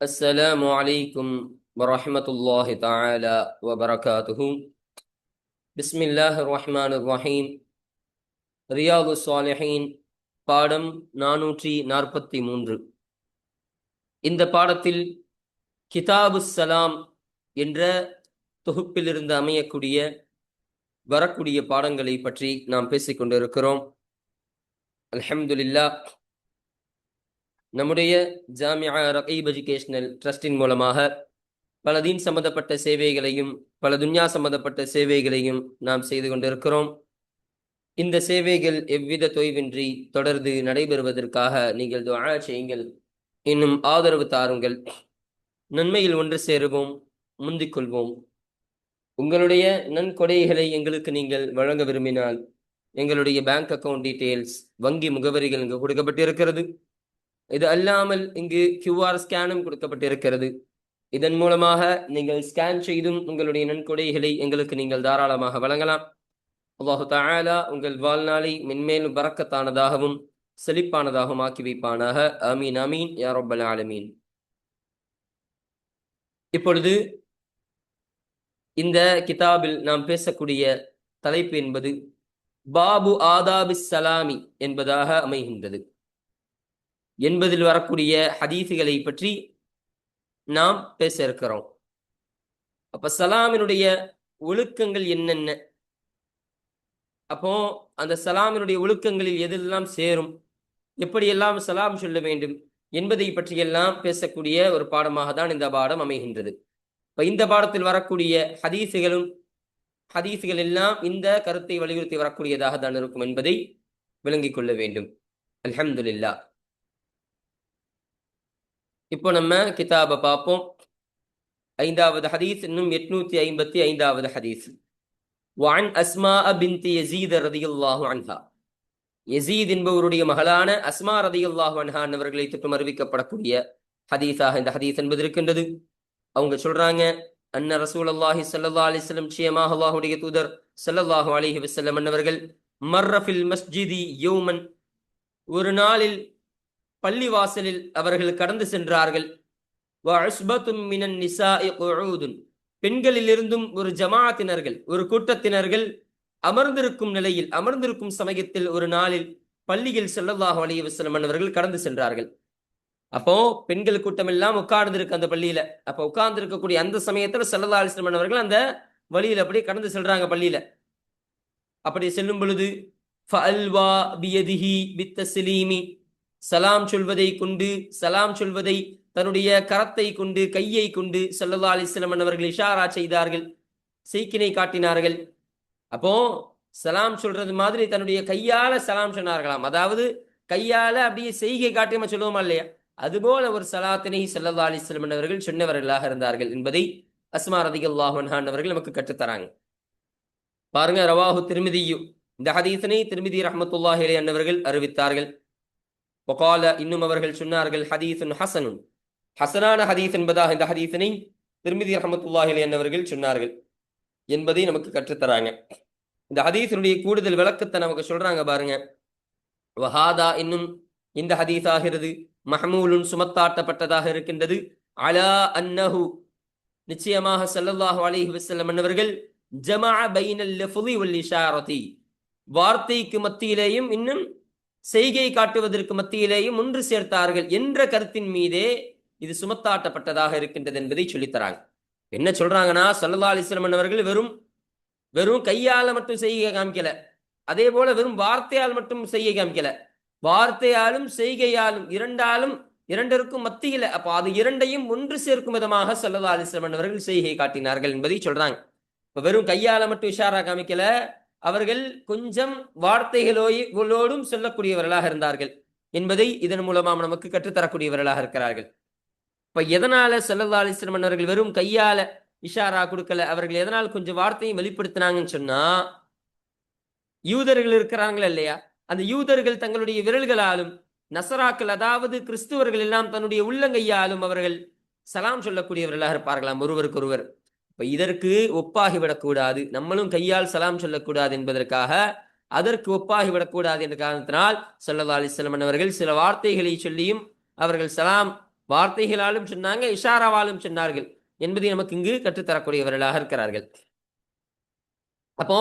السلام عليكم ورحمة الله تعالى وبركاته. بسم الله الرحمن الرحيم. ரியாது ஸாலிஹீன் பாடம் 443. இந்த பாடத்தில் கிதாபு சலாம் என்ற தொகுப்பிலிருந்து அமையக்கூடிய வரக்கூடிய பாடங்களை பற்றி நாம் பேசிக்கொண்டிருக்கிறோம். அல்ஹம்துலில்லாஹ், நம்முடைய ஜாமியா ரகீப் எஜுகேஷனல் ட்ரஸ்டின் மூலமாக பல தீன் சம்பந்தப்பட்ட சேவைகளையும் பல துன்யா சம்பந்தப்பட்ட சேவைகளையும் நாம் செய்து கொண்டிருக்கிறோம். இந்த சேவைகள் எவ்வித தொய்வின்றி தொடர்ந்து நடைபெறுவதற்காக நீங்கள் துஆ செய்யுங்கள், இன்னும் ஆதரவு தாருங்கள். நன்மையில் ஒன்று சேருவோம், முந்திக் கொள்வோம். உங்களுடைய நன்கொடைகளை எங்களுக்கு நீங்கள் வழங்க விரும்பினால் எங்களுடைய பேங்க் அக்கவுண்ட் டீட்டெயில்ஸ், வங்கி முகவரிகள் இங்கு கொடுக்கப்பட்டிருக்கிறது. இது அல்லாமல் இங்கு கியூஆர் ஸ்கேனும் கொடுக்கப்பட்டிருக்கிறது. இதன் மூலமாக நீங்கள் ஸ்கேன் செய்தும் உங்களுடைய நன்கொடைகளை எங்களுக்கு நீங்கள் தாராளமாக வழங்கலாம். அல்லாஹு தஆலா உங்கள் வாழ்நாளை மென்மேலும் பரக்கத்தானதாகவும் செழிப்பானதாகவும் ஆக்கி வைப்பானாக. ஆமீன் ஆமீன் யா ரப்பல் ஆலமீன். இப்பொழுது இந்த கிதாபில் நாம் பேசக்கூடிய தலைப்பு என்பது பாபு ஆதாபிஸ் சலாமி என்பதாக அமைகின்றது. என்பதில் வரக்கூடிய ஹதீஸுகளை பற்றி நாம் பேச இருக்கிறோம். அப்ப சலாமினுடைய ஒழுக்கங்கள் என்னென்ன, அப்போ அந்த சலாமினுடைய ஒழுக்கங்களில் எதெல்லாம் சேரும், எப்படியெல்லாம் சலாம் சொல்ல வேண்டும் என்பதை பற்றியெல்லாம் பேசக்கூடிய ஒரு பாடமாக தான் இந்த பாடம் அமைகின்றது. இப்ப இந்த பாடத்தில் வரக்கூடிய ஹதீஸுகள் எல்லாம் இந்த கருத்தை வலியுறுத்தி வரக்கூடியதாக தான் இருக்கும் என்பதை விளங்கிக் கொள்ள வேண்டும். அல்ஹம்துலில்லாஹ். இப்போ நம்ம கிதாபை பார்ப்போம். 5வது ஹதீஸ், இன்னும் 855வது ஹதீஸ். وعن أسماء بنت يزيد رضي الله عنها. யசீத் என்பவருடைய மகளான அஸ்மா ரதியல்லாஹு அன்ஹா அவர்களை தொட்டு அறிவிக்கப்படக்கூடிய ஹதீஸாக இந்த ஹதீஸ் என்பது இருக்கின்றது. அவங்க சொல்றாங்க, அன்ன ரசூலுல்லாஹி ஸல்லல்லாஹு அலைஹி வஸல்லம், நிச்சயமாக அல்லாஹ்வுடைய தூதர் ஸல்லல்லாஹு அலைஹி வஸல்லம் அவர்கள் மர்ர ஃபில் மஸ்ஜிதி யௌமன், ஒரு நாளில் பள்ளிவாசலில் அவர்கள் கடந்து சென்றார்கள். வஅஸ்பத்தும் மினன் நிசாஇ குஊதுன், பெண்களிலிருந்தும் ஒரு ஜமாஅத்தினர்கள், ஒரு கூட்டத்தினர்கள் அமர்ந்திருக்கும் நிலையில், அமர்ந்திருக்கும் சமயத்தில் ஒரு நாளில் பள்ளியில் ஸல்லல்லாஹு அலைஹி வஸல்லம் அவர்கள் கடந்து சென்றார்கள். அப்போ பெண்கள் கூட்டம் எல்லாம் உட்கார்ந்து இருக்கு அந்த பள்ளியில. அப்ப உட்கார்ந்து இருக்கக்கூடிய அந்த சமயத்துல ஸல்லல்லாஹு அலைஹி வஸல்லம் அவர்கள் அந்த வழியில அப்படியே கடந்து செல்றாங்க பள்ளியில. அப்படி செல்லும் பொழுது ஃபஅல்வா பியதிஹி பித்தஸ்லீமி, சலாம் சொல்வதை கொண்டு, சலாம் சொல்வதை தன்னுடைய கரத்தை கொண்டு, கையை கொண்டு ஸல்லல்லாஹு அலைஹி வஸல்லம் அவர்கள் இஷாரா செய்தார்கள், செய்கினை காட்டினார்கள். அப்போ சலாம் சொல்றது மாதிரி தன்னுடைய கையால சலாம் சொன்னார்களாம். அதாவது கையால அப்படியே செய்கை காட்டி நம்ம சொல்லுவோமா இல்லையா, அதுபோல ஒரு சலாத்தினை ஸல்லல்லாஹு அலைஹி வஸல்லம் அவர்கள் சொன்னவர்களாக இருந்தார்கள் என்பதை அஸ்மா ரலியல்லாஹு அன்ஹா அவர்கள் நமக்கு கற்றுத்தராங்க. பாருங்க, ரவாஹு திர்மிதியு, இந்த ஹதீஸனை திர்மிதி ரஹ்மத்துல்லாஹி அலைஹி அன்னவர்கள் அறிவித்தார்கள். வகால, இன்னும் அவர்கள் சொன்னார்கள், ஹதீஸுன் ஹஸனுன், ஹஸனான ஹதீஸ் என்பதாக இந்த ஹதீஸனை திர்மிதி ரஹ்மத்துல்லாஹி அலைஹி அன்னவர்கள் சொன்னார்கள் என்பதை நமக்கு கற்றுத்தராங்க. இந்த ஹதீஸினுடைய கூடுதல் விளக்கத்தை நமக்கு சொல்றாங்க பாருங்க. வஹாதா, இன்னும் இந்த ஹதீஸ் ஆகிறது, மஹ்மூலுன், சுமத்தாட்டப்பட்டதாக இருக்கின்றது, அலா அன்னஹு, நிச்சயமாக ஸல்லல்லாஹு அலைஹி வஸல்லம் அவர்கள் ஜமஅ பைனல் லஃظி வல் இஷாரதி, வார்த்தைக்கு மத்தியிலேயும் இன்னும் செய்கை காட்டுவதற்கு மத்தியிலேயும் ஒன்று சேர்த்தார்கள் என்ற கருத்தின் மீதே இது சுமத்தாட்டப்பட்டதாக இருக்கின்றது என்பதை சொல்லித்தராங்க. என்ன சொல்றாங்கன்னா, ஸல்லல்லாஹு அலைஹி வஸல்லம் அவர்கள் வெறும் கையால மட்டும் செய்கை காமிக்கல, அதே போல வெறும் வார்த்தையால் மட்டும் செய்கை காமிக்கல, வார்த்தையாலும் செய்கையாலும் இரண்டிற்கும் மத்தியில, அப்ப அது இரண்டையும் ஒன்று சேர்க்கும் விதமாக ஸல்லல்லாஹு அலைஹி வஸல்லம் அவர்கள் செய்கை காட்டினார்கள் என்பதை சொல்றாங்க. இப்ப வெறும் கையால மட்டும் இஷாரா காமிக்கல, அவர்கள் கொஞ்சம் வார்த்தைகளோடும் சொல்லக்கூடியவர்களாக இருந்தார்கள் என்பதை இதன் மூலமாக நமக்கு கற்றுத்தரக்கூடியவர்களாக இருக்கிறார்கள். இப்ப எதனால ஸல்லல்லாஹு அலைஹி வஸல்லம் அவர்கள் வெறும் கையால இஷாரா கொடுக்கல, அவர்கள் எதனால் கொஞ்சம் வார்த்தையும் வெளிப்படுத்தினாங்கன்னு சொன்னா, யூதர்கள் இருக்கிறார்கள் இல்லையா, அந்த யூதர்கள் தங்களுடைய விரல்களாலும், நசராக்கள் அதாவது கிறிஸ்துவர்கள் எல்லாம் தன்னுடைய உள்ளங்கையாலும் அவர்கள் சலாம் சொல்லக்கூடியவர்களாக இருப்பார்களாம் ஒருவருக்கொருவர். இப்ப இதற்கு ஒப்பாகிவிடக்கூடாது, நம்மளும் கையால் சலாம் சொல்லக்கூடாது என்பதற்காக, அதற்கு ஒப்பாகிவிடக்கூடாது என்ற காரணத்தினால் ஸல்லல்லாஹு அலைஹி வஸல்லம் அவர்கள் சில வார்த்தைகளை சொல்லியும் அவர்கள் சலாம் வார்த்தைகளாலும் சொன்னாங்க, இஷாராவாலும் சொன்னார்கள் என்பதை நமக்கு இங்கு கற்றுத்தரக்கூடியவர்களாக இருக்கிறார்கள். அப்போ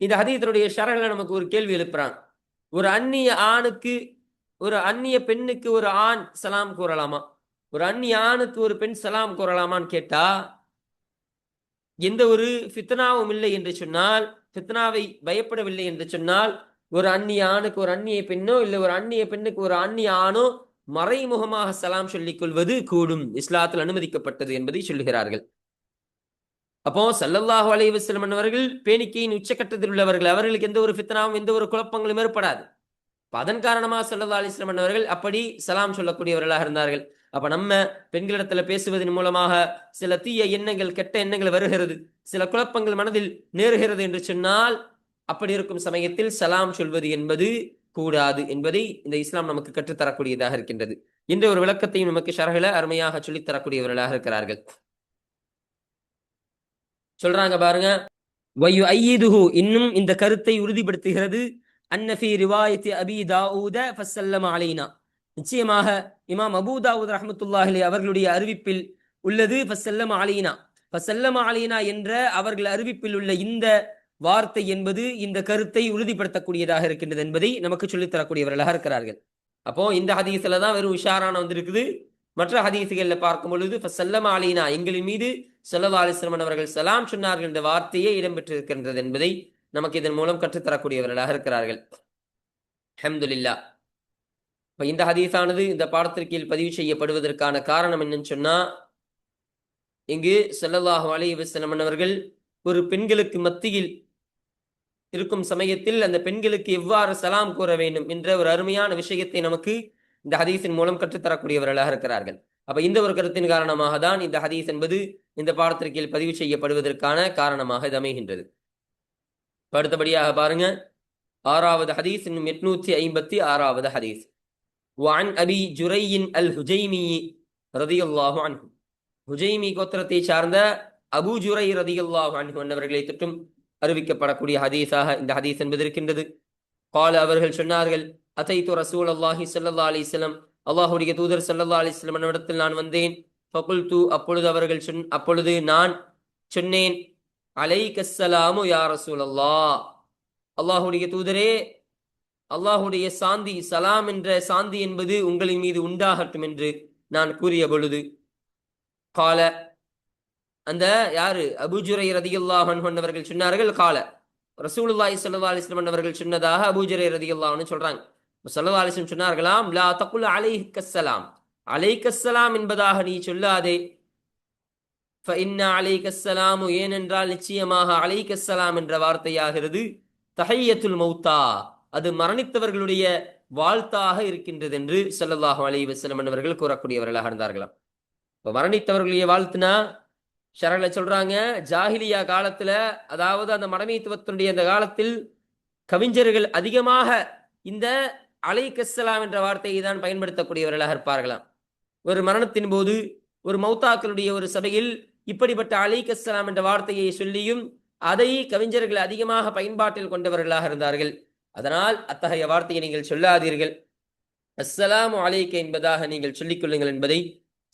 இந்த ஹதீஸினுடைய ஷரஹ்ல நமக்கு ஒரு கேள்வி எழுப்புறான். ஒரு அந்நிய ஆணுக்கு ஒரு அந்நிய பெண்ணுக்கு ஒரு ஆண் சலாம் கூறலாமா? ஒரு அந்நிய ஆணுக்கு ஒரு பெண் சலாம் கூறலாமான்னு கேட்டா, எந்த ஒரு ஃபித்னாவும் இல்லை என்று சொன்னால், ஃபித்னாவை பயப்படவில்லை என்று சொன்னால், ஒரு அந்நிய ஆணுக்கு ஒரு அந்நிய பெண்ணோ இல்லை ஒரு அந்நிய பெண்ணுக்கு ஒரு அந்நிய ஆணோ மறைமுகமாக சலாம் சொல்லிக் கொள்வது கூடும், இஸ்லாத்தில் அனுமதிக்கப்பட்டது என்பதை சொல்லுகிறார்கள். அப்போ ஸல்லல்லாஹு அலைஹி வஸல்லம் அவர்கள் பேணிக்கையின் உச்சக்கட்டத்தில் உள்ளவர்கள், அவர்களுக்கு எந்த ஒரு ஃபித்னாவும் எந்த ஒரு குழப்பங்களும் ஏற்படாது. அதன் காரணமாக ஸல்லல்லாஹு அலைஹி வஸல்லம் அவர்கள் அப்படி சலாம் சொல்லக்கூடியவர்களாக இருந்தார்கள். அப்ப நம்ம பெண்களிடத்துல பேசுவதன் மூலமாக சில தீய எண்ணங்கள், கெட்ட எண்ணங்கள் வருகிறது, சில குழப்பங்கள் மனதில் நேருகிறது என்று சொன்னால், அப்படி இருக்கும் சமயத்தில் சலாம் சொல்வது என்பது கூடாது என்பதை இந்த இஸ்லாம் நமக்கு கற்றுத்தரக்கூடியதாக இருக்கின்றது. என்ற ஒரு விளக்கத்தையும் நமக்கு ஷரஹ்ல அருமையாக சொல்லித் தரக்கூடியவர்களாக இருக்கிறார்கள். சொல்றாங்க பாருங்க, வயு ஐயிதுஹு, இன்னும் இந்த கருத்தை உறுதிப்படுத்துகிறது, அன்னஃபி ரிவாயத்தி அபி தாவூத ஃபஸல்லம அலைனா, நிச்சயமாக இமாம் அபூ தாவூத் ரஹ்மத்துல்லாஹி அலைஹி அவர்களுடைய அறிவிப்பில் உள்ளது, ஃபஸல்லம அலைனா, ஃபஸல்லம அலைனா என்ற அவர்கள் அறிவிப்பில் உள்ள இந்த வார்த்தை என்பது இந்த கருத்தை உறுதிப்படுத்தக்கூடியதாக இருக்கின்றது என்பதை நமக்கு சொல்லித் தரக்கூடியவர்களாக இருக்கிறார்கள். அப்போ இந்த ஹதீஸ்ல தான் வெறும் இஷாரான வந்திருக்குது. மற்ற ஹதீசுகள்ல பார்க்கும் பொழுது ஃபஸல்லம அலைனா, எங்களின் மீது ஸல்லல்லாஹு அலைஹி வஸல்லம் அவர்கள் சலாம் சொன்னார்கள் என்ற வார்த்தையே இடம்பெற்றிருக்கின்றது என்பதை நமக்கு இதன் மூலம் கற்றுத்தரக்கூடியவர்களாக இருக்கிறார்கள். அல்ஹம்துலில்லாஹ். இப்ப இந்த ஹதீஸானது இந்த பாடத்திற்கீழ் பதிவு செய்யப்படுவதற்கான காரணம் என்னன்னு சொன்னா, இங்கு ஸல்லல்லாஹு அலைஹி வஸல்லம் அவர்கள் ஒரு பெண்களுக்கு மத்தியில் இருக்கும் சமயத்தில் அந்த பெண்களுக்கு எவ்வாறு சலாம் கூற வேண்டும் என்ற ஒரு அருமையான விஷயத்தை நமக்கு இந்த ஹதீஸின் மூலம் கற்றுத்தரக்கூடியவர்களாக இருக்கிறார்கள். அப்ப இந்த ஒரு கருத்தின் காரணமாக தான் இந்த ஹதீஸ் என்பது இந்த பாடத்திற்கீழ் பதிவு செய்யப்படுவதற்கான காரணமாக இது அமைகின்றது. அடுத்தபடியாக பாருங்க, 6வது ஹதீஸ், இன்னும் 856வது ஹதீஸ். وعن أبي جري الهجيمي رضي الله عنه, ஹுஜைமி கோத்திரத்தை சார்ந்த அபூ ஜுரை ரதியல்லாஹு அன்ஹு அவர்களை தொற்றும் அறிவிக்கப்படக்கூடிய ஹதீஸாக இந்த ஹதீஸ் என்பது இருக்கின்றது. கால, அவர்கள் சொன்னார்கள், அதைத்து ரசூலல்லாஹி ஸல்லல்லாஹு அலைஹி வஸல்லம், அல்லாஹ்வுடைய தூதர் ஸல்லல்லாஹு அலைஹி வஸல்லம் இடத்தில் நான் வந்தேன். ஃபகுல்து, அப்பொழுது நான் சொன்னேன், அலைக்கஸ்ஸலாமு யா ரசூலல்லாஹ், அல்லாஹ்வுடைய தூதரே, அல்லாஹ்வுடைய சாந்தி, சலாம் என்ற சாந்தி என்பது உங்களின் மீது உண்டாகட்டும் என்று நான் கூறிய பொழுது, கால, அந்த யாரு அபூ ஜுரை ரதியல்லாஹு அன்ஹு அவர்கள் சொன்னார்கள், கால ரசூலுல்லாஹி ஸல்லல்லாஹு அலைஹி வஸல்லம் அவர்கள் சொன்னதாக அபூ ஜுரை ரதியல்லாஹு அன்ஹு சொல்றாங்க. ஸல்லல்லாஹு அலைஹி வஸல்லம் சொன்னார்களாம், லா தகுல் அலைக்கஸ்ஸலாம், அலைக்கஸ்ஸலாம் என்பதாக நீ சொல்லாதே. ஃபஇன்ன அலைக்கஸ்ஸலாமு, ஏனென்றால் நிச்சயமாக அலைக்கஸ்ஸலாம் என்ற வார்த்தையாகிறது தஹிய்யத்துல் மௌத்தா, அது மரணித்தவர்களுடைய வாழ்த்தாக இருக்கின்றது என்று ஸல்லல்லாஹு அலைஹி வஸல்லம் அவர்கள் கூறக்கூடியவர்களாக இருந்தார்களாம். இப்ப மரணித்தவர்களுடைய வாழ்த்துனா ஷரஹ்ல சொல்றாங்க, ஜாஹிலியா காலத்துல, அதாவது அந்த மடமைத்துவத்தினுடைய அந்த காலத்தில் கவிஞர்கள் அதிகமாக இந்த அலைக்கஸ்ஸலாம் என்ற வார்த்தையை தான் பயன்படுத்தக்கூடியவர்களாக இருப்பார்களாம். ஒரு மரணத்தின் போது ஒரு மௌத்தாக்களுடைய ஒரு சபையில் இப்படிப்பட்ட அலைக்கஸ்ஸலாம் என்ற வார்த்தையை சொல்லியும் அதை கவிஞர்கள் அதிகமாக பயன்பாட்டில் கொண்டவர்களாக இருந்தார்கள். அதனால் அத்தகைய வார்த்தையை நீங்கள் சொல்லாதீர்கள், அஸ்ஸலாமு அலைக்க என்பதாக நீங்கள் சொல்லிக் கொள்ளுங்கள் என்பதை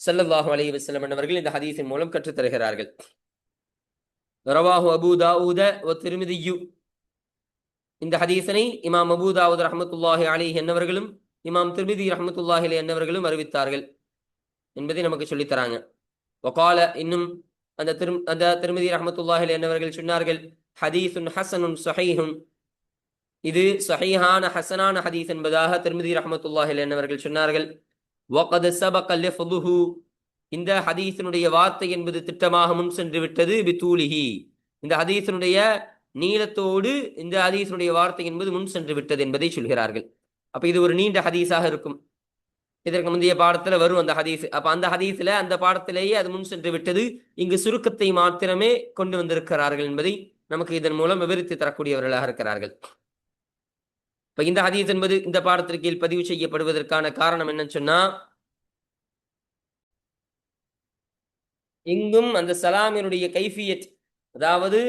ஸல்லல்லாஹு அலைஹி வஸல்லம் அவர்கள் இந்த ஹதீஸின் மூலம் கற்றுத் தருகிறார்கள். ரவாஹு அபூ தாவூத வ திர்மிதியு, இந்த ஹதீஸனை இமாம் அபூ தாவூத் ரஹ்மத்துல்லாஹி அலைஹி என்னவர்களும் இமாம் திர்மிதி ரஹ்மத்துல்லாஹி அலைஹி என்னவர்களும் அறிவித்தார்கள் என்பதை நமக்கு சொல்லித் தராங்க. வகால, இன்னும் அந்த திர்மிதி ரஹ்மத்துல்லாஹி அலைஹி என்னவர்கள் சொன்னார்கள், ஹதீஸுன் ஹஸனுன் ஸஹீஹுன், இது ஸஹீஹான ஹஸனான ஹதீஸ் என்பதாக திர்மிதி ரஹ்மத்துல்லாஹி அலைஹி என்னவர்கள் சொன்னார்கள். வகத் சபக லஃதுஹு, இந்த ஹதீஸினுடைய வார்த்தை என்பது திட்டமாக முன் சென்று விட்டது. பிதூலிஹி, இந்த ஹதீஸினுடைய நீளத்தோடு இந்த ஹதீஸினுடைய வார்த்தை என்பது முன் சென்று விட்டது என்பதை சொல்கிறார்கள். அப்ப இது ஒரு நீண்ட ஹதீஸாக இருக்கும். இதற்கு முந்தைய பாடத்துல வரும் அந்த ஹதீஸ். அப்ப அந்த ஹதீஸ்ல அந்த பாடத்திலேயே அது முன் சென்று விட்டது, இங்கு சுருக்கத்தை மாத்திரமே கொண்டு வந்திருக்கிறார்கள் என்பதை நமக்கு இதன் மூலம் விவரித்து தரக்கூடியவர்களாக இருக்கிறார்கள். இப்ப இந்த ஹதீஸ் என்பது இந்த பாடத்திற்கு பதிவு செய்யப்படுவதற்கான காரணம் என்னன்னு சொன்னா, இங்கும் அந்த சலாமினுடைய கைஃபியத், அதாவது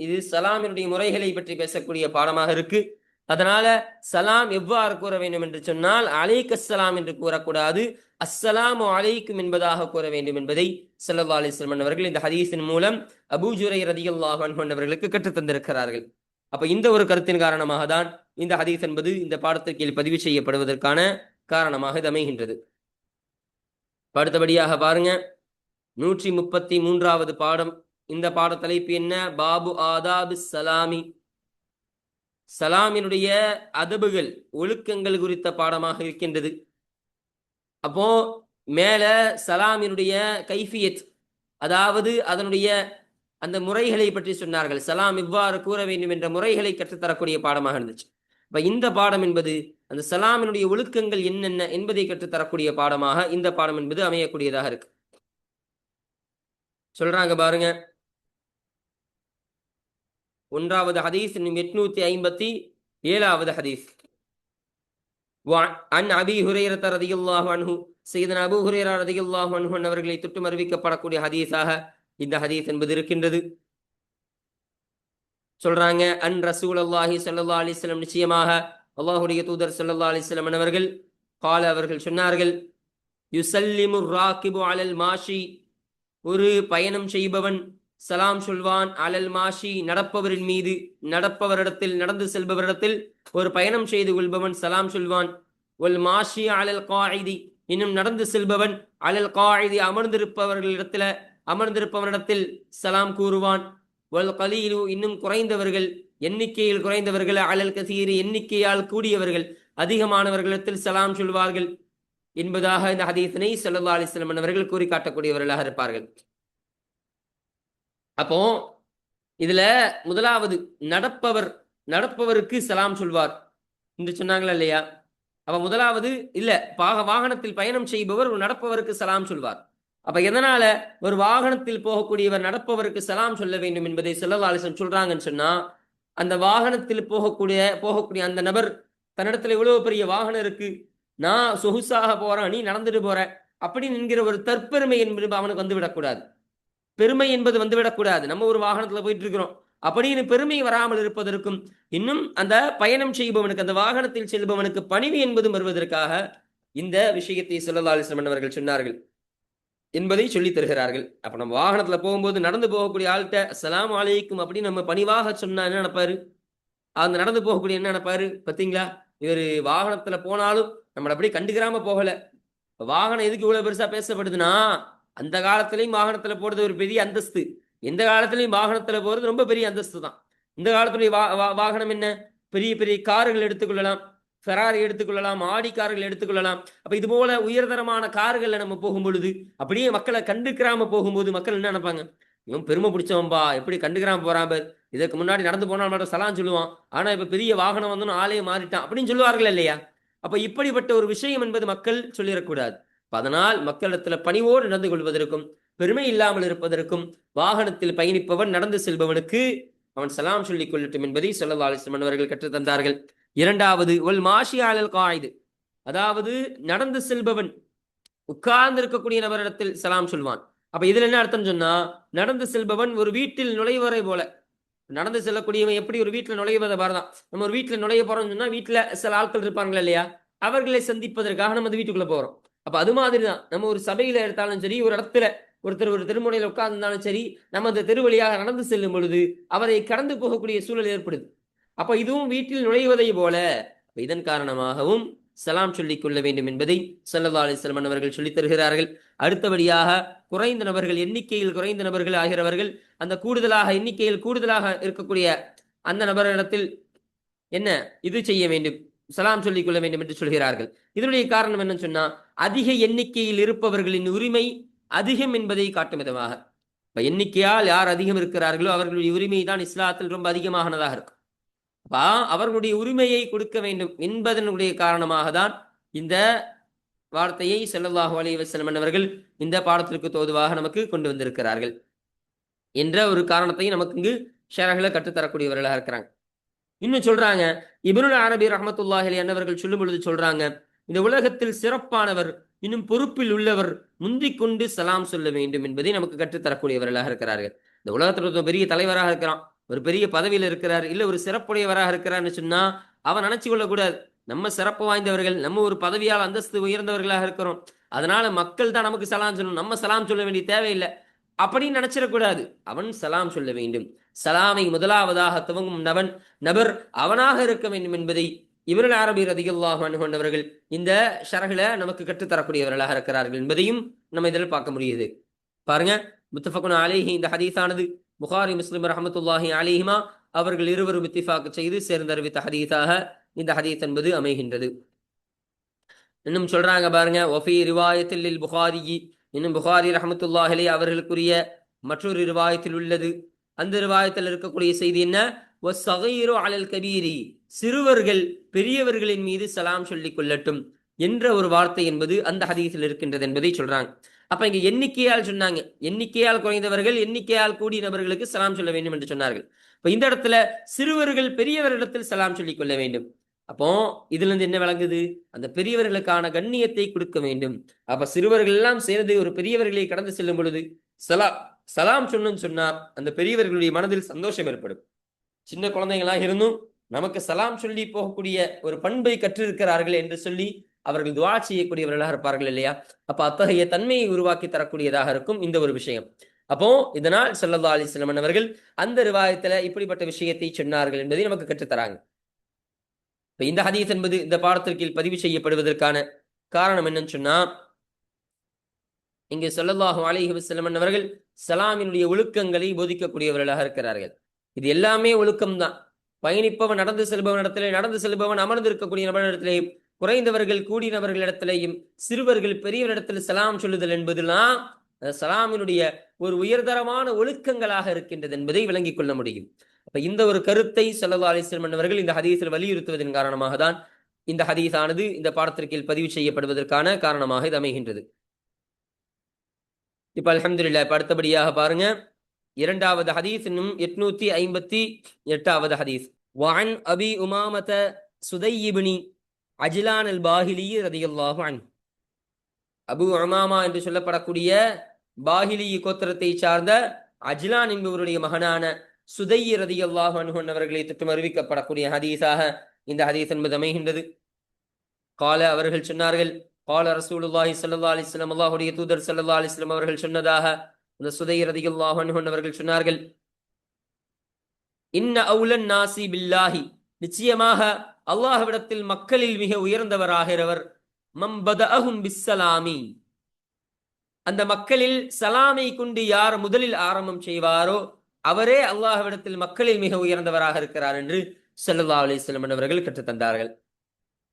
இது சலாமினுடைய முறைகளை பற்றி பேசக்கூடிய பாடமாக இருக்கு. அதனால சலாம் எவ்வாறு கூற வேண்டும் என்று சொன்னால் அலைக்கஸ்ஸலாம் என்று கூறக்கூடாது, அஸ்ஸலாமு அலைக்கும் என்பதாக கூற வேண்டும் என்பதை ஸல்லல்லாஹு அலைஹி வஸல்லம் அவர்கள் இந்த ஹதீஸின் மூலம் அபூ ஜுரை ரலியல்லாஹு அன்ஹு அவர்களுக்கு கற்றுத் தந்திருக்கிறார்கள். அப்ப இந்த ஒரு கருத்தின் காரணமாக தான் இந்த ஹதீஸ் என்பது இந்த பாடத்திற்கு பதிவு செய்யப்படுவதற்கான காரணமாக இது அமைகின்றது. அடுத்தபடியாக பாருங்க, 133வது பாடம். இந்த பாட தலைப்பு என்ன? பாபு ஆதாபு சலாமி, சலாமினுடைய அதபுகள், ஒழுக்கங்கள் குறித்த பாடமாக இருக்கின்றது. அப்போ மேல சலாமினுடைய கைஃபியத், அதாவது அதனுடைய அந்த முறைகளை பற்றி சொன்னார்கள். சலாம் இவ்வாறு கூற வேண்டும் என்ற முறைகளை கற்றுத்தரக்கூடிய பாடமாக இருந்துச்சு. இப்ப இந்த பாடம் என்பது அந்த சலாமினுடைய ஒழுக்கங்கள் என்னென்ன என்பதை கற்றுத்தரக்கூடிய பாடமாக இந்த பாடம் என்பது அமையக்கூடியதாக இருக்கு. சொல்றாங்க பாருங்க, 1வது ஹதீஸ் 857வது ஹதீஸ். அன் அபி ஹுரைரத ரலியல்லாஹு அன்ஹு, சையதுனா அபூ ஹுரைரா ரலியல்லாஹு அன்ஹு அவர்களை தொட்டு அறிவிக்கப்படக்கூடிய ஹதீஸாக இந்த ஹதீஸ் என்பது இருக்கின்றது. சொல்றாங்க, அன் ரசூலுல்லாஹி ஸல்லல்லாஹு அலைஹி வஸல்லம், நிச்சயமாக அல்லாஹ்வுடைய தூதர் ஸல்லல்லாஹு அலைஹி வஸல்லம் அவர்கள் கால அவர்கள் சொன்னார்கள், யுஸல்லிமு ராகிபு அலல் மாஷி, ஒரு பயணம் செய்பவன் சலாம் சொல்வான், அலல் மாஷி நடப்பவரின் மீது, நடப்பவரிடத்தில், நடந்து செல்பவரிடத்தில் ஒரு பயணம் செய்து கொள்பவன் சலாம் சொல்வான். ஒல் மாஷி அலல் காயிதி, இன்னும் நடந்து செல்பவன் அலல் காயிதி அமர்ந்திருப்பவரிடத்தில் சலாம் கூறுவான். ஒல் கலீலு, இன்னும் குறைந்தவர்கள், எண்ணிக்கையில் குறைந்தவர்கள், அலல் கசீரி, எண்ணிக்கையால் கூடியவர்கள், அதிகமானவர்களிடத்தில் சலாம் சொல்வார்கள் என்பதாக இந்த ஹதீஸினை ஸல்லல்லாஹு அலைஹி வஸல்லம் அவர்கள் கூறி காட்டக்கூடியவர்களாக இருப்பார்கள். அப்போ இதுல முதலாவது நடப்பவருக்கு சலாம் சொல்வார் என்று சொன்னாங்களா இல்லையா? அப்ப முதலாவது இல்ல, வாகனத்தில் பயணம் செய்பவர் நடப்பவருக்கு சலாம் சொல்வார். அப்ப எதனால ஒரு வாகனத்தில் போகக்கூடியவர் நடப்பவருக்கு சலாம் சொல்ல வேண்டும் என்பதை ஸல்லல்லாஹு அலைஹி வஸல்லம் சொல்றாங்கன்னு சொன்னா, அந்த வாகனத்தில் போகக்கூடிய அந்த நபர் தன்னிடத்துல இவ்வளவு பெரிய வாகனம் இருக்கு, நான் சொகுசாக போறேன், நீ நடந்துட்டு போற அப்படின்னு என்கிற ஒரு தற்பெருமை என்பது அவனுக்கு வந்து விடக்கூடாது. பெருமை என்பது வந்துவிடக்கூடாது. நம்ம ஒரு வாகனத்துல போயிட்டு இருக்கிறோம் அப்படின்னு பெருமை வராமல் இருப்பதற்கும், இன்னும் அந்த பயணம் செய்பவனுக்கு, அந்த வாகனத்தில் செல்பவனுக்கு பணிவு என்பதும் வருவதற்காக இந்த விஷயத்தை ஸல்லல்லாஹு அலைஹி வஸல்லம் அவர்கள் சொன்னார்கள் என்பதை சொல்லி தருகிறார்கள். அப்ப நம்ம வாகனத்துல போகும்போது நடந்து போகக்கூடிய ஆள்கிட்ட அஸ்ஸலாமு அலைக்கும் அப்படின்னு நம்ம பணிவாக சொன்னா என்ன நினைப்பாரு? அந்த நடந்து போகக்கூடிய என்ன நினைப்பாரு? பார்த்தீங்களா, இவர் வாகனத்துல போனாலும் நம்மளை அப்படி கண்டுக்கிறாம போகல. வாகனம் எதுக்கு இவ்வளவு பெருசா பேசப்படுதுன்னா, அந்த காலத்திலையும் வாகனத்துல போறது ஒரு பெரிய அந்தஸ்து, எந்த காலத்திலையும் வாகனத்துல போறது ரொம்ப பெரிய அந்தஸ்து தான். இந்த காலத்துடைய வாகனம் என்ன? பெரிய பெரிய கார்கள் எடுத்துக்கொள்ளலாம், ஃபெராரி எடுத்துக்கொள்ளலாம், ஆடி கார்கள் எடுத்துக்கொள்ளலாம். அப்ப இது போல உயர்தரமான கார்கள்ல நம்ம போகும் பொழுது அப்படியே மக்களை கண்டுக்கிறாம போகும்போது மக்கள் என்ன நினைப்பாங்க? இவன் பெருமை பிடிச்சவன்பா, எப்படி கண்டுக்கிறாம போறான் பார், இதற்கு முன்னாடி நடந்து போனால் மட்டும் சலாம் சொல்லுவான், ஆனா இப்ப பெரிய வாகனம் வந்து ஆளே மாறிட்டான் அப்படின்னு சொல்லுவார்கள் இல்லையா? அப்ப இப்படிப்பட்ட ஒரு விஷயம் என்பது மக்கள் சொல்லிடக்கூடாது. அதனால் மக்களிடத்துல பணிவோடு நடந்து கொள்வதற்கும், பெருமை இல்லாமல் இருப்பதற்கும், வாகனத்தில் பயணிப்பவன் நடந்து செல்பவனுக்கு அவன் சலாம் சொல்லிக் கொள்ளட்டும் என்பதை ஸல்லல்லாஹு அலைஹி வஸல்லம் அவர்கள் கற்றுத் தந்தார்கள். இரண்டாவது, ஒல் மாஷி அலல் காயிது, அதாவது நடந்து செல்பவன் உட்கார்ந்து இருக்கக்கூடிய நபரிடத்தில் சலாம் சொல்வான். அப்ப இதுல என்ன அர்த்தம் சொன்னா, நடந்து செல்பவன் ஒரு வீட்டில் நுழைவரை போல, நடந்து செல்லக்கூடியவன் எப்படி ஒரு வீட்டுல நுழைவதை பாருதான். நம்ம ஒரு வீட்டுல நுழைய போறோம்னு சொன்னா, வீட்டுல சில ஆட்கள் இருப்பாங்களா இல்லையா, அவர்களை சந்திப்பதற்காக நம்ம அந்த வீட்டுக்குள்ள போறோம். அப்ப அது மாதிரிதான் நம்ம ஒரு சபையில எடுத்தாலும் சரி, ஒரு இடத்துல ஒருத்தர் ஒரு தெருமுனையில உட்கார்ந்தாலும் சரி, நம்ம அந்த தெரு வழியாக நடந்து செல்லும் பொழுது அவரை கடந்து போகக்கூடிய சூழல் ஏற்படுது. அப்ப இதுவும் வீட்டில் நுழைவதை போல, இதன் காரணமாகவும் சலாம் சொல்லிக் கொள்ள வேண்டும் என்பதை ஸல்லல்லாஹு அலைஹி வஸல்லம் அவர்கள் சொல்லித் தருகிறார்கள். அடுத்தபடியாக குறைந்த நபர்கள், எண்ணிக்கையில் குறைந்த நபர்கள் ஆகிறவர்கள், அந்த எண்ணிக்கையில் கூடுதலாக இருக்கக்கூடிய அந்த நபரிடத்தில் என்ன இது செய்ய வேண்டும், சலாம் சொல்லிக் கொள்ள வேண்டும் என்று சொல்கிறார்கள். இதனுடைய காரணம் என்னன்னு சொன்னா, அதிக எண்ணிக்கையில் இருப்பவர்களின் உரிமை அதிகம் என்பதை காட்டும் விதமாக, இப்ப எண்ணிக்கையால் யார் அதிகம் இருக்கிறார்களோ அவர்களுடைய உரிமை தான் இஸ்லாத்தில் ரொம்ப அதிகமானதாக இருக்கும். அவர்களுடைய உரிமையை கொடுக்க வேண்டும் என்பதனுடைய காரணமாக தான் இந்த வார்த்தையை ஸல்லல்லாஹு அலைஹி வஸல்லம் அவர்கள் இந்த பாடத்திற்கு தோதுவாக நமக்கு கொண்டு வந்திருக்கிறார்கள் என்ற ஒரு காரணத்தை நமக்கு இங்கு ஷரஹ்ல கற்றுத்தரக்கூடியவர்களாக இருக்கிறாங்க. இன்னும் சொல்றாங்க, இப்னுல் அரபி ரஹ்மத்துல்லாஹி அலைஹி அவர்கள் சொல்லும் பொழுது சொல்றாங்க, இந்த உலகத்தில் சிறப்பானவர், இன்னும் பொறுப்பில் உள்ளவர் முந்திக் கொண்டு சலாம் சொல்ல வேண்டும் என்பதை நமக்கு கற்றுத்தரக்கூடியவர்களாக இருக்கிறார்கள். இந்த உலகத்தில் பெரிய தலைவராக இருக்கிறான், ஒரு பெரிய பதவியில் இருக்கிறார், இல்ல ஒரு சிறப்புடையவராக இருக்கிறார்னு சொன்னா அவன் நினைச்சு கொள்ளக்கூடாது நம்ம சிறப்பு வாய்ந்தவர்கள், நம்ம ஒரு பதவியால் அந்தஸ்து உயர்ந்தவர்களாக இருக்கிறோம், அதனால மக்கள் தான் நமக்கு சலாம் சொல்லணும், நம்ம சலாம் சொல்ல வேண்டிய தேவையில்லை அப்படின்னு நினைச்சிடக்கூடாது. அவன் சலாம் சொல்ல வேண்டும். சலாமை முதலாவதாக துவங்கும் நபர் அவனாக இருக்க வேண்டும் என்பதை இப்னு அரபி ரலியல்லாஹு அன்ஹு அவர்கள் இந்த ஷரஹ்ல நமக்கு கற்றுத்தரக்கூடியவர்களாக இருக்கிறார்கள் என்பதையும் நம்ம இதில் பார்க்க முடியுது. பாருங்க, முத்தஃபகுன் அலைஹி இந்த ஹதீஸானது புகாரி முஸ்லிம் ரஹமத்துல்லாஹி அலைஹிமா அவர்கள் இருவரும் இத்திஃபாக் செய்து சேர்ந்தறிவித்த ஹதீஸாக இந்த ஹதீஸ் என்பது அமைகின்றது. இன்னும் சொல்றாங்க பாருங்க, ஒஃபி ரிவாயத்தில் புகாரி, இன்னும் புகாரி ரஹமத்துல்லாஹி அலைஹி அவர்களுக்குரிய மற்றொரு ரிவாயத்தில் உள்ளது. அந்த ரிவாயத்தில் இருக்கக்கூடிய செய்தி என்ன? வஸ்ஸகீரு அலல் கபீரி, சிறுவர்கள் பெரியவர்களின் மீது சலாம் சொல்லிக் கொள்ளட்டும் என்ற ஒரு வார்த்தை என்பது அந்த ஹதீஸில் இருக்கின்றது என்பதை சொல்றாங்க. அப்ப இங்க எண்ணிக்கையால் சொன்னாங்க, எண்ணிக்கையால் குறைந்தவர்கள் எண்ணிக்கையால் கூடிய நபர்களுக்கு சலாம் சொல்ல வேண்டும் என்று சொன்னார்கள். இப்ப இந்த இடத்துல சிறுவர்கள் பெரியவர்களிடத்தில் சலாம் சொல்லிக் கொள்ள வேண்டும். அப்போ இதுல இருந்து என்ன விளங்குது? அந்த பெரியவர்களுக்கான கண்ணியத்தை கொடுக்க வேண்டும். அப்ப சிறுவர்கள் எல்லாம் சேர்ந்து ஒரு பெரியவர்களை கடந்து செல்லும் பொழுது சலாம் சொன்னு சொன்னா அந்த பெரியவர்களுடைய மனதில் சந்தோஷம் ஏற்படும். சின்ன குழந்தைகளாக இருந்தும் நமக்கு சலாம் சொல்லி போகக்கூடிய ஒரு பண்பை கற்றிருக்கிறார்கள் என்று சொல்லி அவர்கள் துவா செய்யக்கூடியவர்களாக இருப்பார்கள் இல்லையா? அப்ப அத்தகைய தன்மையை உருவாக்கி தரக்கூடியதாக இருக்கும் இந்த ஒரு விஷயம். அப்போ இதனால் ஸல்லல்லாஹு அலைஹி வஸல்லம் அவர்கள் அந்த ரிவாயத்துல இப்படிப்பட்ட விஷயத்தை சொன்னார்கள் என்பதை நமக்கு கற்றுத்தராங்க. இப்ப இந்த ஹதீஸ் என்பது இந்த பாடத்திற்கு பதிவு செய்யப்படுவதற்கான காரணம் என்னன்னு சொன்னா, இங்கே ஸல்லல்லாஹு அலைஹி வஸல்லம் அவர்கள் சலாமினுடைய ஒழுக்கங்களை போதிக்கக்கூடியவர்களாக இருக்கிறார்கள். இது எல்லாமே ஒழுக்கம் தான். பயணிப்பவன் நடந்து செல்பவன் இடத்திலே, நடந்து செல்பவன் அமர்ந்து இருக்கக்கூடிய நபரிடத்திலேயும், குறைந்தவர்கள் கூடியவர்களிடத்திலேயும், சிறுவர்கள் பெரியவரிடத்தில் சலாம் சொல்லுதல் என்பதெல்லாம் சலாமினுடைய ஒரு உயர்தரமான ஒழுக்கங்களாக இருக்கின்றது என்பதை விளங்கிக் கொள்ள முடியும். அப்ப இந்த ஒரு கருத்தை ஸல்லல்லாஹு அலைஹி வஸல்லம் அவர்கள் இந்த ஹதீஸில் வலியுறுத்துவதன் காரணமாக தான் இந்த ஹதீஸானது இந்த பாடத்திற்கு பதிவு செய்யப்படுவதற்கான காரணமாக இது அமைகின்றது. இப்ப அல்ஹம்துலில்லாஹ், இப்ப அடுத்தபடியாக பாருங்க, இரண்டாவது ஹதீஸ், இன்னும் 858வது ஹதீஸ். வஅன் அபி உமாமத சுதை இப்னி அஜ்லான் அல் பாஹிலி ரலியல்லாஹு அன்ஹு, அபு உமாமா என்று சொல்லப்படக்கூடிய பாஹிலி கோத்திரத்தை சார்ந்த அஜ்லான் என்பவருடைய மகனான சுதை ரலியல்லாஹு அன்ஹு அவர்களை தொட்டு அறிவிக்கப்படக்கூடிய ஹதீஸாக இந்த ஹதீஸ் என்பது அமைகின்றது. கால அவர்கள் சொன்னார்கள், கால ரசூலுல்லாஹி ஸல்லல்லாஹு அலைஹி வஸல்லம், அல்லாஹ்வுடைய தூதர் ஸல்லல்லாஹு அலைஹி வஸல்லம் அவர்கள் சொன்னதாக அந்த சுதை ரலியல்லாஹு அன்ஹு அவர்கள் சொன்னார்கள், இன்ன அவுலன் நாசி பில்லாஹி, நிச்சயமாக அல்லாஹ்விடத்தில் மக்களில் மிக உயர்ந்தவராகிறவர் மம் பதஅஹும் பிஸ்ஸலாமி, அந்த மக்களில் சலாமை கொண்டு யார் முதலில் ஆரம்பம் செய்வாரோ அவரே அல்லாஹ்விடத்தில் மக்களில் மிக உயர்ந்தவராக இருக்கிறார் என்று ஸல்லல்லாஹு அலைஹி வஸல்லம் அவர்கள் கற்றுத்தந்தார்கள்.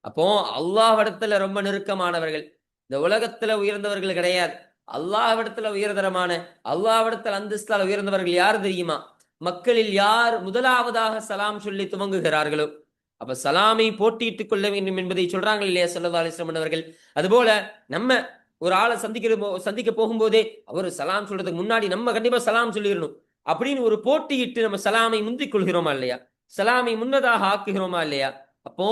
அப்போ அல்லாஹ்விடத்துல ரொம்ப நெருக்கமானவர்கள், இந்த உலகத்துல உயர்ந்தவர்கள் கிடையாது, அல்லாஹ்விடத்துல உயர்தரமான, அல்லாஹ்விடத்துல அந்தஸ்தால உயர்ந்தவர்கள் யார் தெரியுமா? மக்களில் யார் முதலாவதாக சலாம் சொல்லி துவங்குகிறார்களோ. அப்ப சலாமை போட்டியிட்டுக் கொள்ள வேண்டும் என்பதை சொல்றாங்க இல்லையா ஸல்லல்லாஹு அலைஹி வஸல்லம் அவர்கள். அதுபோல நம்ம ஒரு ஆளை சந்திக்க போகும்போதே அவர் சலாம் சொல்றதுக்கு முன்னாடி நம்ம கண்டிப்பா சலாம் சொல்லிடணும் அப்படின்னு ஒரு போட்டியிட்டு நம்ம சலாமை முந்திக் கொள்கிறோமா இல்லையா? சலாமை முன்னதாக ஆக்குகிறோமா இல்லையா? அப்போ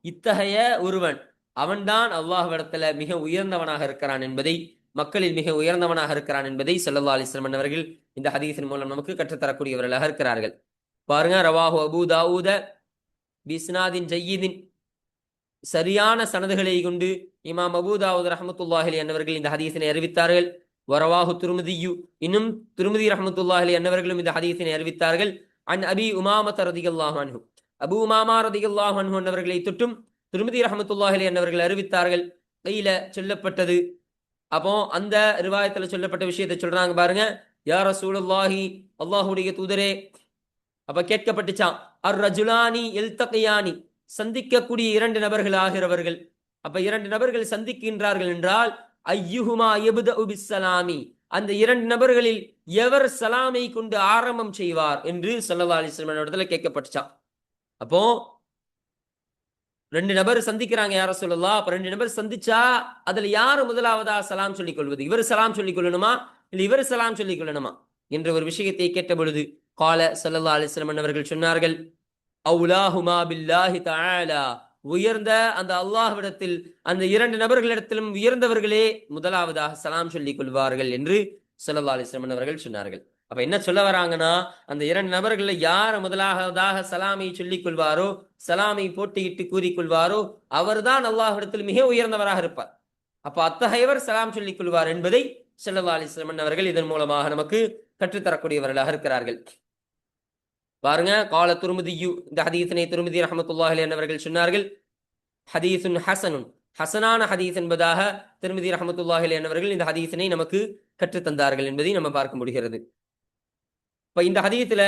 இத்தகைய ஒருவன் அவன்தான் அல்லாஹ்விடத்துல மிக உயர்ந்தவனாக இருக்கிறான் என்பதை, மக்களில் மிக உயர்ந்தவனாக இருக்கிறான் என்பதை ஸல்லல்லாஹு அலைஹி வஸல்லம் அவர்கள் இந்த ஹதீஸின் மூலம் நமக்கு கற்றுத்தரக்கூடியவர்களாக இருக்கிறார்கள். பாருங்க, ரவாஹு அபூ தாவூத பிஸ்னாதின் ஜய்யிதின், சரியான சனதுகளை கொண்டு இமாம் அபூ தாவூத் ரஹ்மத்துல்லாஹி அலைஹி அன்னவர்கள் இந்த ஹதீஸினை அறிவித்தார்கள். வரவாஹு திருமிதியு, இன்னும் திருமிதி ரஹ்மத்துல்லாஹி அலைஹி அன்னவர்களும் இந்த ஹதீஸினை அறிவித்தார்கள். அன் அபி உமாமத ரலியல்லாஹு அன்ஹு, அபூ உமாமா ரலியல்லாஹு அன்ஹு அன்னவர்களை தொட்டும் திருமிதி ரஹ்மத்துல்லாஹி அலைஹி அன்னவர்கள் அறிவித்தார்கள். கையில சொல்லப்பட்டது. அப்போ அந்த ரிவாயத்துல சொல்லப்பட்ட விஷயத்தை சொல்றாங்க பாருங்க, யா ரசூலுல்லாஹி, அல்லாஹ்வுடைய தூதரே. அப்ப கேட்கப்பட்டுச்சான், அர் ரஜுலானி எல்தகியானி, சந்திக்கக்கூடிய இரண்டு நபர்கள் ஆகிறவர்கள். அப்ப இரண்டு நபர்கள் சந்திக்கின்றார்கள் என்றால் ஐயுஹுமா யப்தஉ பிஸ்ஸலாமி, அந்த இரண்டு நபர்களில் எவர் சலாமை கொண்டு ஆரம்பம் செய்வார் என்று ஸல்லல்லாஹு அலைஹி வஸல்லம் இடத்துல கேட்கப்பட்டுச்சான். அப்போ ரெண்டு நபர் சந்திக்கிறாங்க யார சொல்லலாம். அப்ப ரெண்டு நபர் சந்திச்சா அதுல யாரு முதலாவதா சலாம் சொல்லிக் கொள்வது? இவர் சலாம் சொல்லிக் கொள்ளணுமா இல்ல இவர் சலாம் சொல்லிக் கொள்ளணுமா என்ற ஒரு விஷயத்தை கேட்ட பொழுது கால ஸல்லல்லாஹு அலைஹி வஸல்லம் அவர்கள் சொன்னார்கள், அவுலாஹுமா பில்லாஹி தஆலா, உயர்ந்த அந்த அல்லாஹ்விடத்தில் அந்த இரண்டு நபர்களிடத்திலும் உயர்ந்தவர்களே முதலாவதாக சலாம் சொல்லிக் கொள்வார்கள் என்று ஸல்லல்லாஹு அலைஹி வஸல்லம் அவர்கள் சொன்னார்கள். அப்ப என்ன சொல்ல வராங்கன்னா, அந்த 2 நபர்கள்ல யார் முதலாவதாக சலாமை சொல்லிக் கொள்வாரோ, சலாமை போட்டியிட்டு கூறிக்கொள்வாரோ, அவர்தான் அல்லாஹ்விடத்தில் மிக உயர்ந்தவராக இருப்பார். அப்ப அத்தகையவர் சலாம் சொல்லிக் கொள்வார் என்பதை ஸல்லல்லாஹு அலைஹி வஸல்லம் அவர்கள் இதன் மூலமாக நமக்கு கற்றுத்தரக்கூடியவர்களாக இருக்கிறார்கள். பாருங்க, கால துர்முதியு, இந்த ஹதீஸினை துர்முதி ரஹ்மத்துல்லாஹி அலைஹி அவர்கள் சொன்னார்கள், ஹதீஸுன் ஹஸனுன், ஹஸனான ஹதீஸ் என்பதாக திர்மிதி ரஹ்மத்துல்லாஹி அலைஹி அவர்கள் இந்த ஹதீஸினை நமக்கு கற்றுத்தந்தார்கள் என்பதை நம்ம பார்க்க முடிகிறது. இப்ப இந்த ஹதீஸ்ல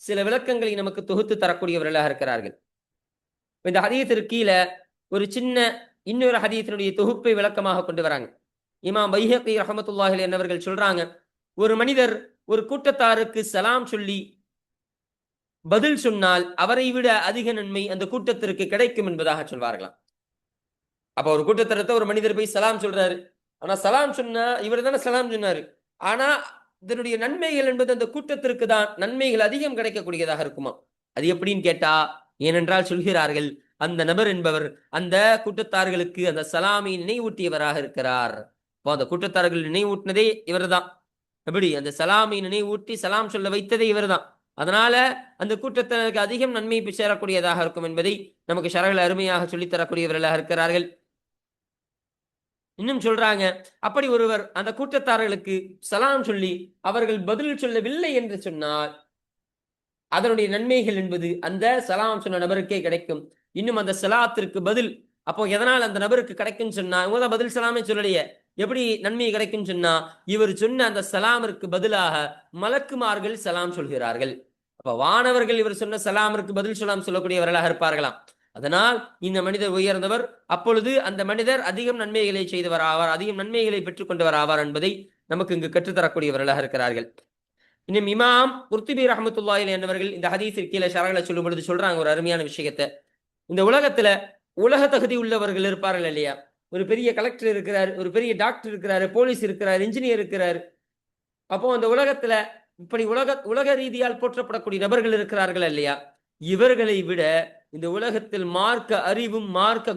சில விளக்கங்களை நமக்கு தொகுத்து தரக்கூடியவர்களாக இருக்கிறார்கள். இந்த ஹதீஸிற்கு கீழே ஒரு சின்ன இன்னொரு ஹதீஸினுடைய தொகுப்பை விளக்கமாக கொண்டு வராங்க. இமாம் பைஹகி ரஹ்மத்துல்லாஹி அலைஹி அவர்கள் சொல்றாங்க, ஒரு மனிதர் ஒரு கூட்டத்தாருக்கு சலாம் சொல்லி பதில் சொன்னால் அவரை விட அதிக நன்மை அந்த கூட்டத்திற்கு கிடைக்கும் என்பதாக சொல்வார்களாம். அப்ப ஒரு கூட்டத்திற்கு ஒரு மனிதர் போய் சலாம் சொல்றாரு. ஆனா சலாம் சொன்னா இவர் தானே சலாம் சொன்னாரு. ஆனா இதனுடைய நன்மைகள் என்பது அந்த கூட்டத்திற்கு தான் நன்மைகள் அதிகம் கிடைக்கக்கூடியதாக இருக்குமா? அது எப்படின்னு கேட்டா, ஏனென்றால் சொல்கிறார்கள், அந்த நபர் என்பவர் அந்த கூட்டத்தார்களுக்கு அந்த சலாமை நினைவூட்டியவராக இருக்கிறார். இப்போ அந்த கூட்டத்தார்கள் நினைவூட்டினதே இவர் தான். எப்படி அந்த சலாமை நினைவூட்டி சலாம் சொல்ல வைத்ததே இவர் தான். அதனால அந்த கூட்டத்தினருக்கு அதிகம் நன்மை சேரக்கூடியதாக இருக்கும் என்பதை நமக்கு ஷரஹ்ல அருமையாக சொல்லித் தரக்கூடியவர்களாக இருக்கிறார்கள். இன்னும் சொல்றாங்க, அப்படி ஒருவர் அந்த கூட்டத்தார்களுக்கு சலாம் சொல்லி அவர்கள் பதில் சொல்லவில்லை என்று சொன்னால் அதனுடைய நன்மைகள் என்பது அந்த சலாம் சொன்ன நபருக்கே கிடைக்கும். இன்னும் அந்த சலாத்திற்கு பதில், அப்போ எதனால் அந்த நபருக்கு கிடைக்கும் சொன்னா, இவங்க தான் பதில் சலாமே சொல்லலையே, எப்படி நன்மை கிடைக்கும் சொன்னா, இவர் சொன்ன அந்த சலாமிற்கு பதிலாக மலக்குமார்கள் சலாம் சொல்கிறார்கள். அப்ப வானவர்கள் இவர் சொன்ன சலாமிற்கு பதில் சலாம் சொல்லக்கூடியவர்களாக இருப்பார்களாம். அதனால் இந்த மனிதர் உயர்ந்தவர். அப்பொழுது அந்த மனிதர் அதிகம் நன்மைகளை செய்தவர் ஆவார், அதிகம் நன்மைகளை பெற்றுக் கொண்டவர் ஆவார் என்பதை நமக்கு இங்கு கற்றுத்தரக்கூடியவர்களாக இருக்கிறார்கள். இன்னும் இமாம் குர்துபி ரஹ்மத்துல்லாஹி அலைஹி என்பவர்கள் இந்த ஹதீஸிற்கு கீழே ஷரஹ்ல சொல்லும் பொழுது சொல்றாங்க ஒரு அருமையான விஷயத்தை. இந்த உலகத்துல உலக தகுதி உள்ளவர்கள் இருப்பார்கள் இல்லையா, ஒரு பெரிய கலெக்டர் இருக்கிறார், ஒரு பெரிய டாக்டர் இருக்கிறாரு, போலீஸ் இருக்கிறார், இன்ஜினியர் இருக்கிறார். அப்போ அந்த உலகத்துல இப்படி உலக ரீதியால் போற்றப்படக்கூடிய நபர்கள் இருக்கிறார்கள் இல்லையா, இவர்களை விட இந்த உலகத்தில் மார்க்க அறிவும் மார்க்க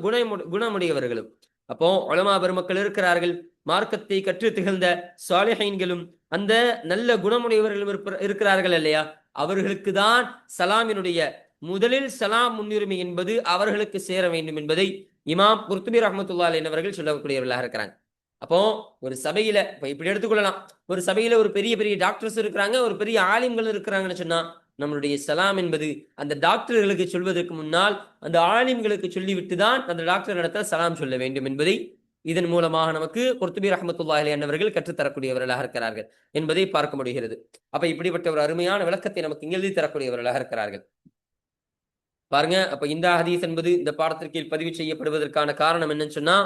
குணமுடையவர்களும், அப்போ உலமா பெருமக்கள் இருக்கிறார்கள், மார்க்கத்தை கற்று திகழ்ந்த சாலிஹீன்களும் அந்த நல்ல குணமுடையவர்களும் இருக்கிறார்கள் இல்லையா, அவர்களுக்கு தான் சலாமினுடைய முதலில் சலாம் முன்னுரிமை என்பது அவர்களுக்கு சேர வேண்டும் என்பதை இமாம் குர்துபி ரஹ்மத்துல்லாஹி அலைஹி அவர்கள் சொல்லக்கூடியவர்களாக இருக்கிறாங்க. அப்போ ஒரு சபையில இப்படி எடுத்துக்கொள்ளலாம், ஒரு சபையில ஒரு பெரிய பெரிய டாக்டர்ஸ் இருக்கிறாங்க, ஒரு பெரிய ஆலிம்கள் இருக்கிறாங்கன்னு சொன்னா, நம்மளுடைய சலாம் என்பது அந்த டாக்டர்களுக்கு சொல்வதற்கு முன்னால் அந்த ஆலிம்களுக்கு சொல்லிவிட்டு தான் அந்த டாக்டர் இடத்துல சலாம் சொல்ல வேண்டும் என்பதை இதன் மூலமாக நமக்கு குர்துபி ரஹ்மத்துல்லாஹி அலைஹி அவர்கள் கற்றுத்தரக்கூடியவர்களாக இருக்கிறார்கள் என்பதை பார்க்க முடிகிறது. அப்ப இப்படிப்பட்ட ஒரு அருமையான விளக்கத்தை நமக்கு இங்க எழுதி தரக்கூடியவர்களாக இருக்கிறார்கள். பாருங்க, அப்ப இந்த ஹதீஸ் என்பது இந்த பாடத்திற்கு பதிவு செய்யப்படுவதற்கான காரணம் என்னன்னு சொன்னா,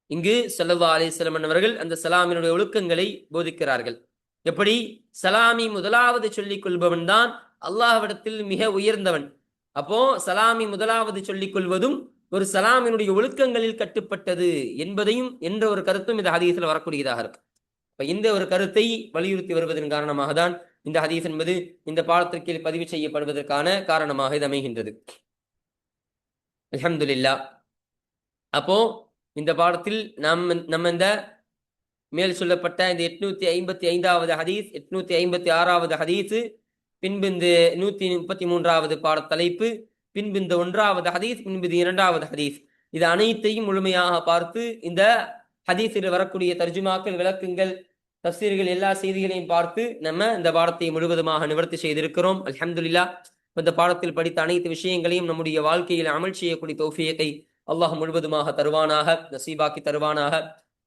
இங்கு ஸல்லல்லாஹு அலைஹி வஸல்லம் அவர்கள் அந்த சலாமினுடைய ஒழுக்கங்களை போதிக்கிறார்கள். எப்படி சலாமி முதலாவது சொல்லிக் கொள்பவன் தான் அல்லாஹ்விடத்தில் மிக உயர்ந்தவன். அப்போ சலாமி முதலாவது சொல்லிக் கொள்வதும் ஒரு சலாமினுடைய ஒழுக்கங்களில் கட்டுப்பட்டது என்பதையும் என்ற ஒரு கருத்தும் இந்த ஹதீஸில் வரக்கூடியதாக இருக்கும். இப்ப இந்த ஒரு கருத்தை வலியுறுத்தி வருவதன் காரணமாக தான் இந்த ஹதீஸ் என்பது இந்த பாடத்திற்கு பதிவு செய்யப்படுவதற்கான காரணமாக இது அமைகின்றது. அல்ஹம்துலில்லாஹ். அப்போ இந்த பாடத்தில் நம்ம இந்த மேல் சொல்லப்பட்ட இந்த 855வது ஹதீஸ், 856வது ஹதீஸ், பின்பு இந்த 133வது பாட தலைப்பு, பின்பு இந்த 1வது ஹதீஸ், பின்பு 2வது ஹதீஸ், இது அனைத்தையும் முழுமையாக பார்த்து இந்த ஹதீஸில் வரக்கூடிய தர்ஜுமாக்கள், விளக்கங்கள், தஃசீர்கள் எல்லா செய்திகளையும் பார்த்து நம்ம இந்த பாடத்தை முழுவதுமாக நிவர்த்தி செய்திருக்கிறோம். அல்ஹம்துலில்லாஹ். இந்த பாடத்தில் படித்த அனைத்து விஷயங்களையும் நம்முடைய வாழ்க்கையில் அமல் செய்யக்கூடிய தௌஃபீகை அல்லாஹ் முழுவதுமாக தருவானாக, நசீபாக்கி தருவானாக.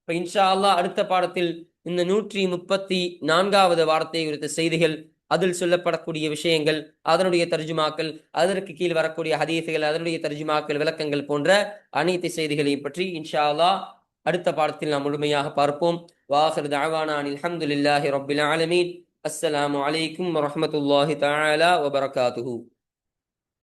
இப்ப இன்ஷா அல்லாஹ் அடுத்த பாடத்தில் இந்த 134வது வார்த்தை குறித்த செய்திகள், அதில் சொல்லப்படக்கூடிய விஷயங்கள், அதனுடைய தர்ஜுமாக்கள், அதற்கு கீழ் வரக்கூடிய ஹதீஸுகள், அதனுடைய தர்ஜுமாக்கள், விளக்கங்கள் போன்ற அனைத்து செய்திகளையும் பற்றி இன்ஷா அல்லாஹ் அடுத்த பாடத்தில் நாம் முழுமையாக பார்ப்போம். வாஹிர் தஅவானா அல்ஹம்துலில்லாஹி ரப்பில் ஆலமீன். அஸ்ஸலாமு அலைக்கும் வரஹ்மத்துல்லாஹி தஆலா வபரகாத்துஹு.